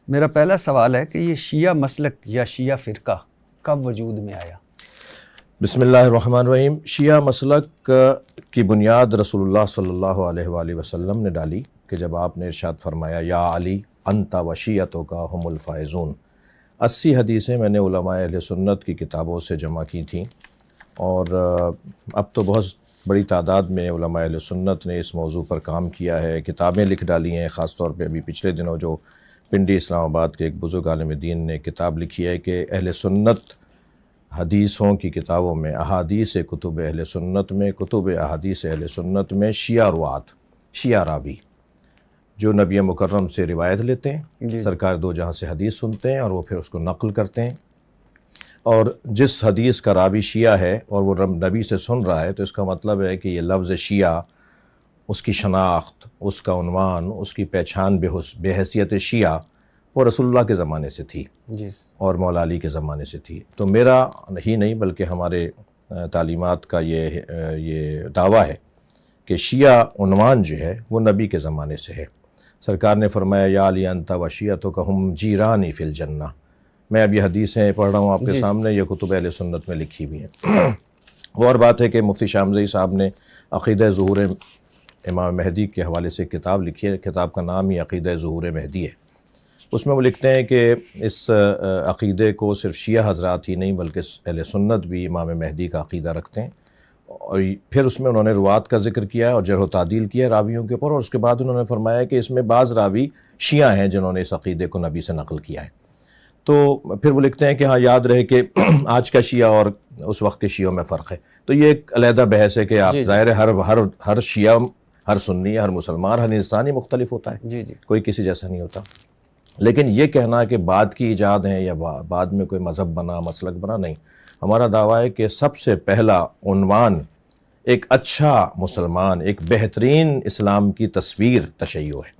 میرا پہلا سوال ہے کہ یہ شیعہ مسلک یا شیعہ فرقہ کب وجود میں آیا؟ بسم اللہ الرحمن الرحیم۔ شیعہ مسلک کی بنیاد رسول اللہ صلی اللہ علیہ وآلہ وسلم نے ڈالی کہ جب آپ نے ارشاد فرمایا یا علی انت و شیعتک ہم الفائزون۔ 80 حدیثیں میں نے علماء اہل سنت کی کتابوں سے جمع کی تھیں، اور اب تو بہت بڑی تعداد میں علماء اہل سنت نے اس موضوع پر کام کیا ہے، کتابیں لکھ ڈالی ہیں۔ خاص طور پہ ابھی پچھلے دنوں جو پنڈی اسلام آباد کے ایک بزرگ عالم دین نے کتاب لکھی ہے کہ اہل سنت حدیثوں کی کتابوں میں، احادیث کتب اہل سنت میں، کتب احادیث اہل سنت میں شیعہ روات، شیعہ راوی جو نبی مکرم سے روایت لیتے ہیں، سرکار دو جہاں سے حدیث سنتے ہیں اور وہ پھر اس کو نقل کرتے ہیں، اور جس حدیث کا راوی شیعہ ہے اور وہ نبی سے سن رہا ہے تو اس کا مطلب ہے کہ یہ لفظ شیعہ، اس کی شناخت، اس کا عنوان، اس کی پہچان بے حیثیت شیعہ وہ رسول اللہ کے زمانے سے تھی اور مولا علی کے زمانے سے تھی۔ تو میرا ہی نہیں بلکہ ہمارے تعلیمات کا یہ دعویٰ ہے کہ شیعہ عنوان جو ہے وہ نبی کے زمانے سے ہے۔ سرکار نے فرمایا یا علی انت و شیعتک ہم جیرانی فی الجنہ۔ میں اب یہ حدیثیں پڑھ رہا ہوں آپ کے سامنے، یہ کتب اہل سنت میں لکھی ہوئی ہیں۔ وہ اور بات ہے کہ مفتی شامزئی صاحب نے عقیدہ ظہور امام مہدی کے حوالے سے کتاب لکھی ہے، کتاب کا نام ہی عقیدہ ظہور مہدی ہے۔ اس میں وہ لکھتے ہیں کہ اس عقیدے کو صرف شیعہ حضرات ہی نہیں بلکہ اہل سنت بھی امام مہدی کا عقیدہ رکھتے ہیں، اور پھر اس میں انہوں نے روات کا ذکر کیا ہے اور جرح و تعدیل کیا ہے راویوں کے اوپر، اور اس کے بعد انہوں نے فرمایا کہ اس میں بعض راوی شیعہ ہیں جنہوں نے اس عقیدے کو نبی سے نقل کیا ہے۔ تو پھر وہ لکھتے ہیں کہ ہاں یاد رہے کہ آج کا شیعہ اور اس وقت کے شیعوں میں فرق ہے۔ تو یہ ایک علیحدہ بحث ہے کہ آپ ظاہر ہے ہر شیعہ، ہر سنی، ہر مسلمان، ہر انسانی مختلف ہوتا ہے، کوئی کسی جیسا نہیں ہوتا۔ لیکن یہ کہنا کہ بعد کی ایجاد ہیں یا بعد میں کوئی مذہب بنا، مسلک بنا، نہیں۔ ہمارا دعویٰ ہے کہ سب سے پہلا عنوان ایک اچھا مسلمان، ایک بہترین اسلام کی تصویر تشیع ہے۔